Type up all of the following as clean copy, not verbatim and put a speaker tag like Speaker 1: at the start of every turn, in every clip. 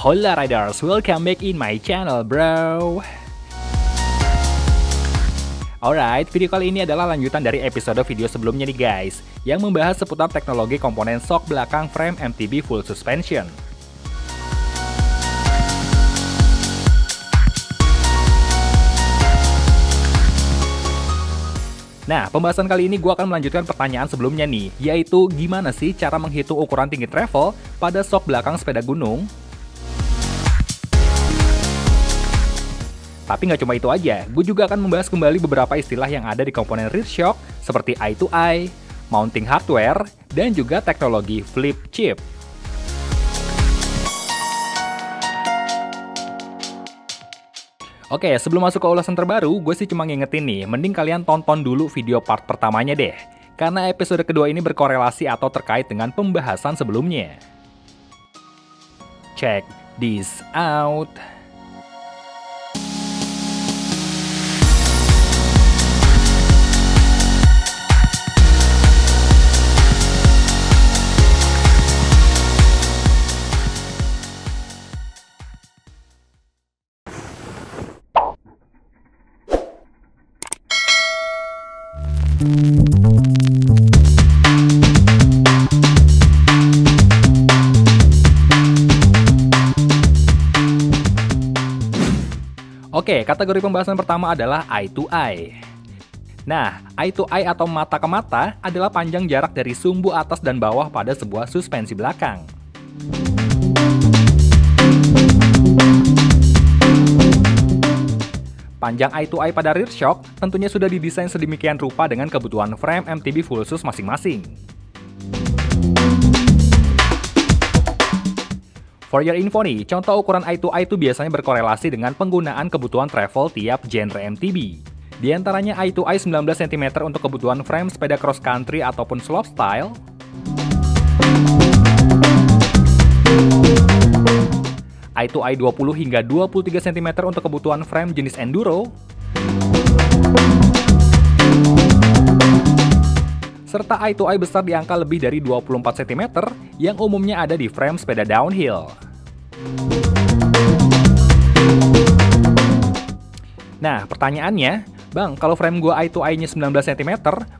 Speaker 1: Hola Riders, welcome back in my channel bro. Alright, video kali ini adalah lanjutan dari episode video sebelumnya nih guys, yang membahas seputar teknologi komponen shock belakang frame MTB full suspension. Nah, pembahasan kali ini gue akan melanjutkan pertanyaan sebelumnya nih, yaitu gimana sih cara menghitung ukuran tinggi travel pada shock belakang sepeda gunung? Tapi nggak cuma itu aja, gue juga akan membahas kembali beberapa istilah yang ada di komponen rear shock, seperti eye-to-eye, mounting hardware, dan juga teknologi flip chip. Oke, sebelum masuk ke ulasan terbaru, gue sih cuma ngingetin nih, mending kalian tonton dulu video part pertamanya deh, karena episode kedua ini berkorelasi atau terkait dengan pembahasan sebelumnya. Check this out. Oke, kategori pembahasan pertama adalah eye to eye. Nah, eye to eye atau mata ke mata adalah panjang jarak dari sumbu atas dan bawah pada sebuah suspensi belakang. Panjang eye to eye pada rear shock tentunya sudah didesain sedemikian rupa dengan kebutuhan frame MTB full sus masing-masing. For your info nih, contoh ukuran eye to eye itu biasanya berkorelasi dengan penggunaan kebutuhan travel tiap genre MTB. Di antaranya eye to eye 19 cm untuk kebutuhan frame sepeda cross country ataupun slopestyle, eye to eye 20 hingga 23 cm untuk kebutuhan frame jenis enduro, serta eye to eye besar di angka lebih dari 24 cm yang umumnya ada di frame sepeda downhill. Nah, pertanyaannya, Bang, kalau frame gua eye to eye-nya 19 cm,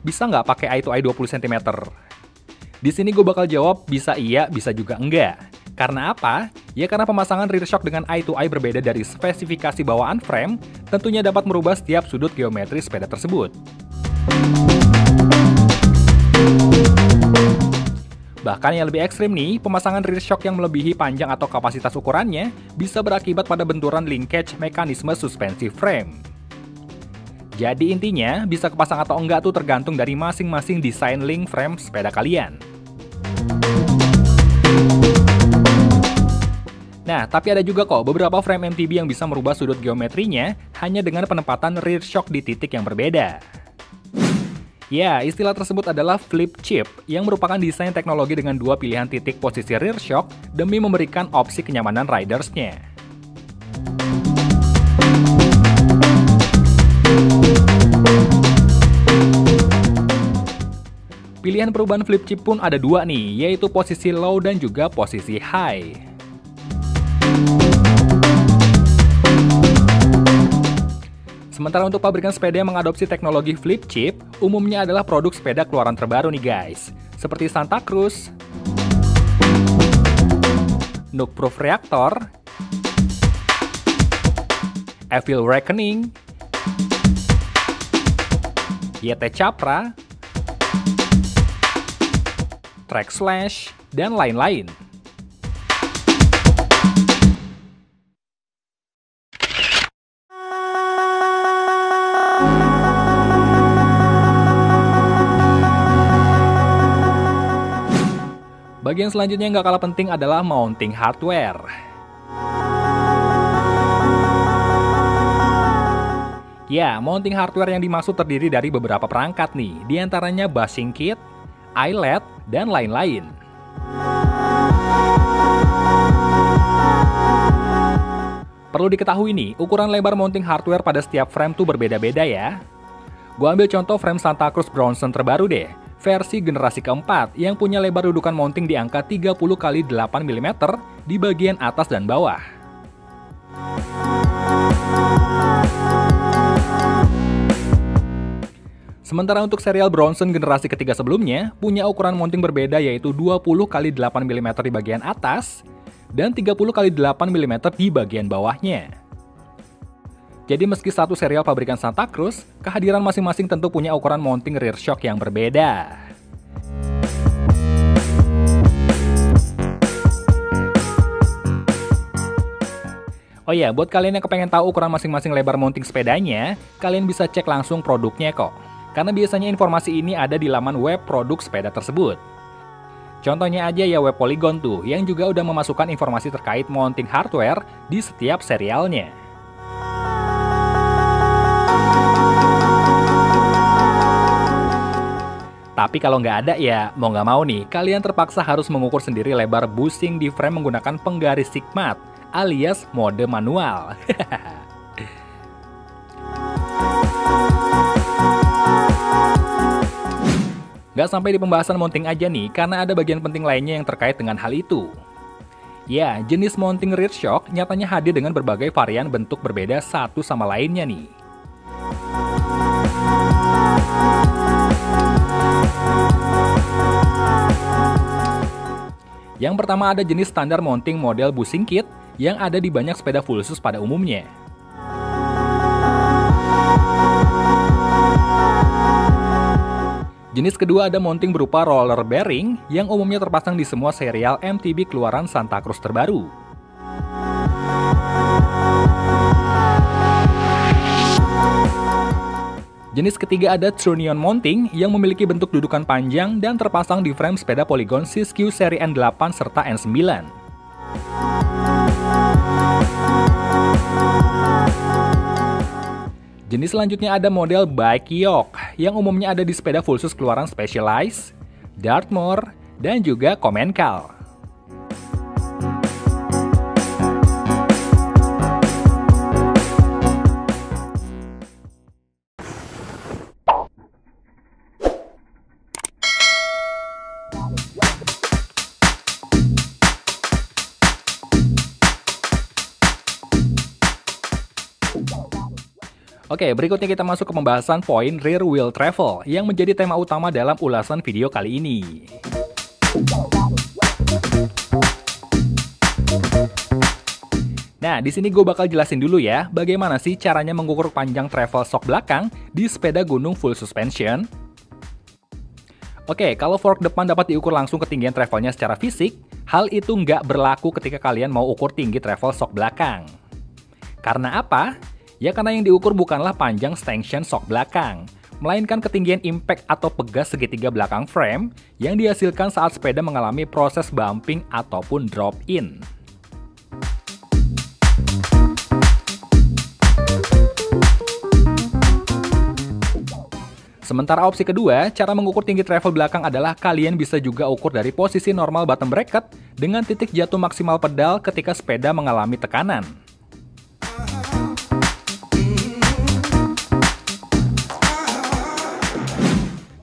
Speaker 1: bisa nggak pakai eye to eye 20 cm? Di sini gue bakal jawab bisa iya, bisa juga enggak. Karena apa? Ya karena pemasangan rear shock dengan eye to eye berbeda dari spesifikasi bawaan frame, tentunya dapat merubah setiap sudut geometri sepeda tersebut. Bahkan yang lebih ekstrim nih, pemasangan rear shock yang melebihi panjang atau kapasitas ukurannya bisa berakibat pada benturan linkage mekanisme suspensi frame. Jadi intinya, bisa kepasang atau enggak tuh tergantung dari masing-masing desain link frame sepeda kalian. Nah, tapi ada juga kok beberapa frame MTB yang bisa merubah sudut geometrinya hanya dengan penempatan rear shock di titik yang berbeda. Ya, istilah tersebut adalah flip chip, yang merupakan desain teknologi dengan dua pilihan titik posisi rear shock demi memberikan opsi kenyamanan ridersnya. Pilihan perubahan flip chip pun ada dua nih, yaitu posisi low dan juga posisi high. Sementara untuk pabrikan sepeda yang mengadopsi teknologi flip chip, umumnya adalah produk sepeda keluaran terbaru nih guys, seperti Santa Cruz, Nook Proof Reactor, Evil Reckoning, YT Capra, Track Slash, dan lain-lain. Bagian selanjutnya yang gak kalah penting adalah mounting hardware. Ya, mounting hardware yang dimaksud terdiri dari beberapa perangkat nih, diantaranya bushing kit, eyelet, dan lain-lain. Perlu diketahui nih, ukuran lebar mounting hardware pada setiap frame tuh berbeda-beda ya. Gua ambil contoh frame Santa Cruz Bronson terbaru deh. versi generasi keempat yang punya lebar dudukan mounting di angka 30 x 8 mm di bagian atas dan bawah. Sementara untuk serial Bronson generasi ketiga sebelumnya punya ukuran mounting berbeda, yaitu 20 x 8 mm di bagian atas dan 30 x 8 mm di bagian bawahnya. Jadi meski satu serial pabrikan Santa Cruz, kehadiran masing-masing tentu punya ukuran mounting rear shock yang berbeda. Oh ya, buat kalian yang kepengen tahu ukuran masing-masing lebar mounting sepedanya, kalian bisa cek langsung produknya kok. Karena biasanya informasi ini ada di laman web produk sepeda tersebut. Contohnya aja ya web Polygon tuh, yang juga udah memasukkan informasi terkait mounting hardware di setiap serialnya. Tapi kalau nggak ada ya, mau nggak mau nih, kalian terpaksa harus mengukur sendiri lebar bushing di frame menggunakan penggaris Sigmat, alias mode manual. Nggak sampai di pembahasan mounting aja nih, karena ada bagian penting lainnya yang terkait dengan hal itu. Ya, jenis mounting rear shock nyatanya hadir dengan berbagai varian bentuk berbeda satu sama lainnya nih. Yang pertama ada jenis standar mounting model bushing kit yang ada di banyak sepeda full sus pada umumnya. Jenis kedua ada mounting berupa roller bearing yang umumnya terpasang di semua serial MTB keluaran Santa Cruz terbaru. Jenis ketiga ada trunnion mounting yang memiliki bentuk dudukan panjang dan terpasang di frame sepeda Polygon Siskiyou seri N8 serta N9. Jenis selanjutnya ada model bike yoke yang umumnya ada di sepeda full sus keluaran Specialized, Dartmoor, dan juga Comencal. Oke, berikutnya kita masuk ke pembahasan poin rear wheel travel yang menjadi tema utama dalam ulasan video kali ini. Nah, di sini gue bakal jelasin dulu ya, bagaimana sih caranya mengukur panjang travel shock belakang di sepeda gunung full suspension. Oke, kalau fork depan dapat diukur langsung ketinggian travelnya secara fisik, hal itu nggak berlaku ketika kalian mau ukur tinggi travel shock belakang. Karena apa? Ya karena yang diukur bukanlah panjang stanchion shock belakang, melainkan ketinggian impact atau pegas segitiga belakang frame yang dihasilkan saat sepeda mengalami proses bumping ataupun drop-in. Sementara opsi kedua, cara mengukur tinggi travel belakang adalah kalian bisa juga ukur dari posisi normal bottom bracket dengan titik jatuh maksimal pedal ketika sepeda mengalami tekanan.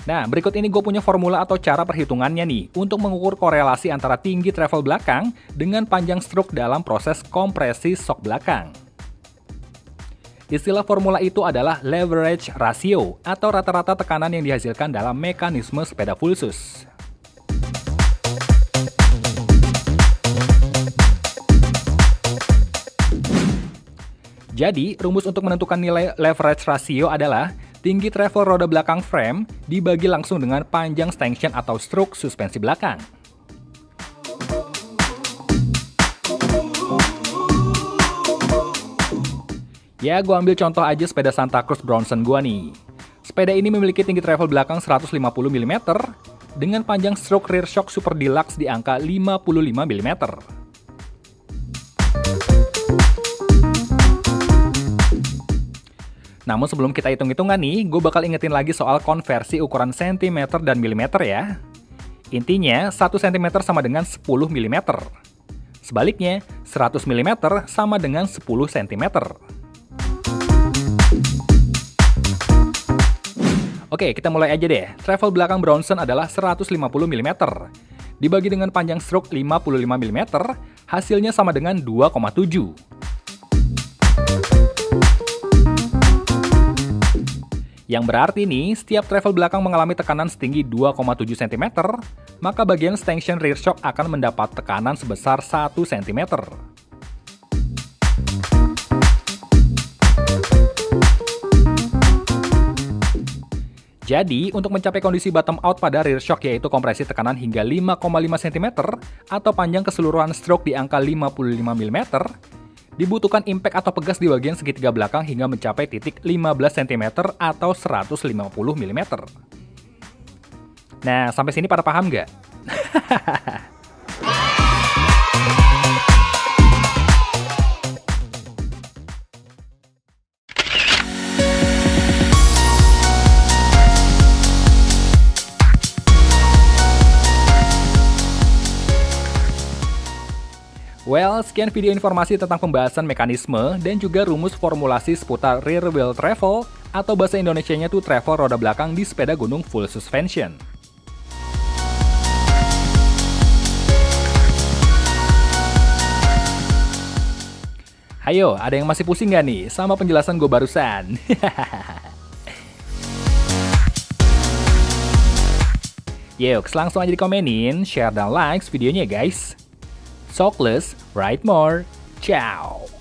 Speaker 1: Nah, berikut ini gue punya formula atau cara perhitungannya nih untuk mengukur korelasi antara tinggi travel belakang dengan panjang stroke dalam proses kompresi shock belakang. Istilah formula itu adalah leverage ratio atau rata-rata tekanan yang dihasilkan dalam mekanisme sepeda full sus. Jadi, rumus untuk menentukan nilai leverage ratio adalah tinggi travel roda belakang frame dibagi langsung dengan panjang stanchion atau stroke suspensi belakang. Ya, gue ambil contoh aja sepeda Santa Cruz Bronson gue nih. Sepeda ini memiliki tinggi travel belakang 150 mm dengan panjang stroke rear shock super deluxe di angka 55 mm. Namun sebelum kita hitung-hitungan nih, gue bakal ingetin lagi soal konversi ukuran cm dan mm ya. Intinya, 1 cm sama dengan 10 mm. Sebaliknya, 100 mm sama dengan 10 cm. Oke, kita mulai aja deh. Travel belakang Bronson adalah 150 mm. Dibagi dengan panjang stroke 55 mm, hasilnya sama dengan 2,7. Yang berarti nih, setiap travel belakang mengalami tekanan setinggi 2,7 cm, maka bagian stanchion rear shock akan mendapat tekanan sebesar 1 cm. Jadi, untuk mencapai kondisi bottom out pada rear shock yaitu kompresi tekanan hingga 5,5 cm atau panjang keseluruhan stroke di angka 55 mm, dibutuhkan impact atau pegas di bagian segitiga belakang hingga mencapai titik 15 cm atau 150 mm. Nah, sampai sini pada paham nggak? Well, sekian video informasi tentang pembahasan mekanisme dan juga rumus formulasi seputar rear wheel travel atau bahasa Indonesianya tuh travel roda belakang di sepeda gunung full suspension. Hayo, ada yang masih pusing nggak nih sama penjelasan gue barusan? Yuk, langsung aja dikomenin, share dan like videonya guys. Talk less, write more. Ciao.